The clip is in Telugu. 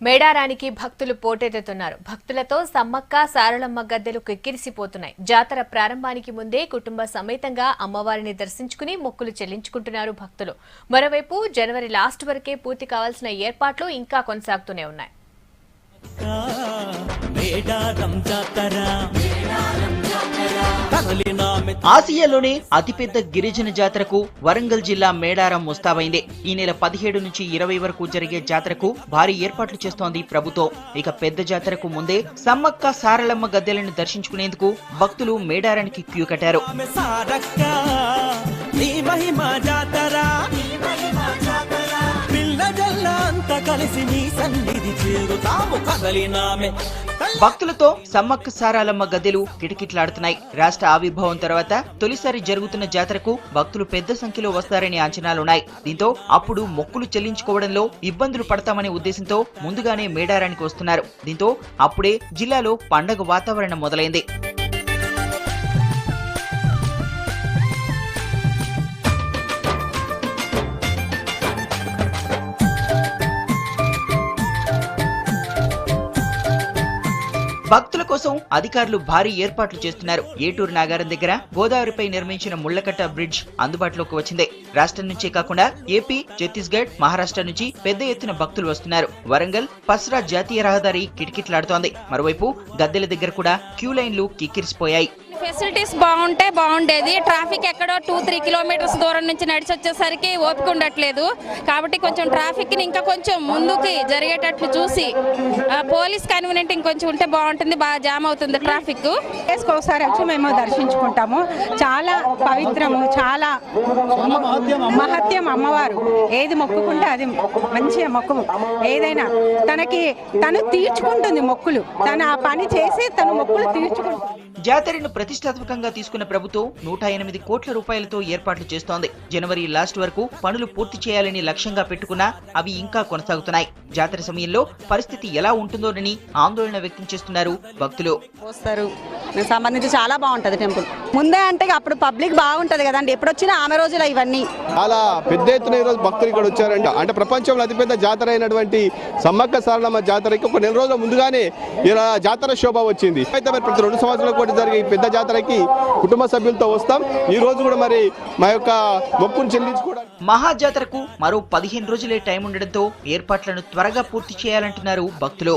మేడారానికి భక్తులు పోటెత్తుతున్నారు. భక్తులతో సమ్మక్క సారళమ్మ గద్దెలు కిక్కిరిసిపోతున్నాయి. జాతర ప్రారంభానికి ముందే కుటుంబ సమేతంగా అమ్మవారిని దర్శించుకుని మొక్కులు చెల్లించుకుంటున్నారు భక్తులు. మరోవైపు జనవరి లాస్ట్ వరకే పూర్తి కావాల్సిన ఏర్పాట్లు ఇంకా కొనసాగుతూనే ఉన్నాయి. ఆసియాలోనే అతిపెద్ద గిరిజన జాతరకు వరంగల్ జిల్లా మేడారం ముస్తాబైంది. ఈ నెల 17 నుంచి 20 వరకు జరిగే జాతరకు భారీ ఏర్పాట్లు చేస్తోంది ప్రభుత్వం. ఇక పెద్ద జాతరకు ముందే సమ్మక్క సారళమ్మ గద్దెలను దర్శించుకునేందుకు భక్తులు మేడారానికి క్యూ కట్టారు. భక్తులతో సమ్మక్క సారళమ్మ గద్దెలు కిటకిటలాడుతున్నాయి. రాష్ట్ర ఆవిర్భావం తర్వాత తొలిసారి జరుగుతున్న జాతరకు భక్తులు పెద్ద సంఖ్యలో వస్తారని అంచనాలున్నాయి. దీంతో అప్పుడు మొక్కులు చెల్లించుకోవడంలో ఇబ్బందులు పడతామనే ఉద్దేశంతో ముందుగానే మేడారానికి వస్తున్నారు. దీంతో అప్పుడే జిల్లాలో పండగ వాతావరణం మొదలైంది. భక్తుల కోసం అధికారులు భారీ ఏర్పాట్లు చేస్తున్నారు. ఏటూరు నాగారం దగ్గర గోదావరిపై నిర్మించిన ముళ్లకట్ట బ్రిడ్జ్ అందుబాటులోకి వచ్చింది. రాష్ట్రం నుంచే కాకుండా ఏపీ, ఛత్తీస్గఢ్, మహారాష్ట్ర నుంచి పెద్ద ఎత్తున భక్తులు వస్తున్నారు. వరంగల్ పస్రా జాతీయ రహదారి కిటకిటలాడుతోంది. మరోవైపు గద్దెల దగ్గర కూడా క్యూ లైన్లు కిక్కిరిసిపోయాయి. ఫెసిలిటీస్ బాగుంటే బాగుండేది. ట్రాఫిక్ ఎక్కడో 2-3 కిలోమీటర్స్ దూరం నుంచి నడిచి వచ్చేసరికి ఓపిక ఉండట్లేదు. కాబట్టి కొంచెం ట్రాఫిక్ ని ఇంకా కొంచెం ముందుకి జరిగేటట్లు చూసి పోలీస్ కన్వీనియంట్ ఇంకొంచెం ఉంటే బాగుంటుంది. బాగా జామ్ అవుతుంది ట్రాఫిక్. ఒకసారి వచ్చి మేము దర్శించుకుంటాము. చాలా పవిత్రము, చాలా మహత్యం. అమ్మవారు ఏది మొక్కుకుంటే అది మంచిగా మొక్కు, ఏదైనా తను తీర్చుకుంటుంది మొక్కులు. తను ఆ పని చేసి తను మొక్కులు తీర్చుకుంటుంది. జాతరను ప్రతిష్టాత్మకంగా తీసుకున్న ప్రభుత్వం 108 కోట్ల రూపాయలతో ఏర్పాట్లు చేస్తోంది. జనవరి లాస్ట్ వరకు పనులు పూర్తి చేయాలని లక్ష్యంగా పెట్టుకున్నా అవి ఇంకా కొనసాగుతున్నాయి. జాతర సమయంలో పరిస్థితి ఎలా ఉంటుందోనని ఆందోళన వ్యక్తం చేస్తున్నారు భక్తులు. వస్తారు సంబంధించి చాలా బాగుంటది టెంపుల్. ముందే అంటే అప్పుడు పబ్లిక్ బాగుంటది కదండి. ఎప్పుడు వచ్చినా ఆమె రోజులు ఇవన్నీ చాలా పెద్ద ఎత్తున ఈ రోజు భక్తులు ఇక్కడ వచ్చారంట. అంటే ప్రపంచంలో అతిపెద్ద జాతర అయినటువంటి సమ్మక్క సారళమ్మ జాతరకి ఒక నెల రోజుల ముందుగానే ఇలా జాతర శోభ వచ్చింది. అయితే మరి ప్రతి 2 సంవత్సరాల పాటు జరిగే ఈ పెద్ద జాతరకి కుటుంబ సభ్యులతో వస్తాం. ఈ రోజు కూడా మరి మా యొక్క మొక్కును చెల్లించుకోవడానికి. మహాజాతరకు మరో 15 రోజులే టైం ఉండడంతో ఏర్పాట్లను త్వరగా పూర్తి చేయాలంటున్నారు భక్తులు.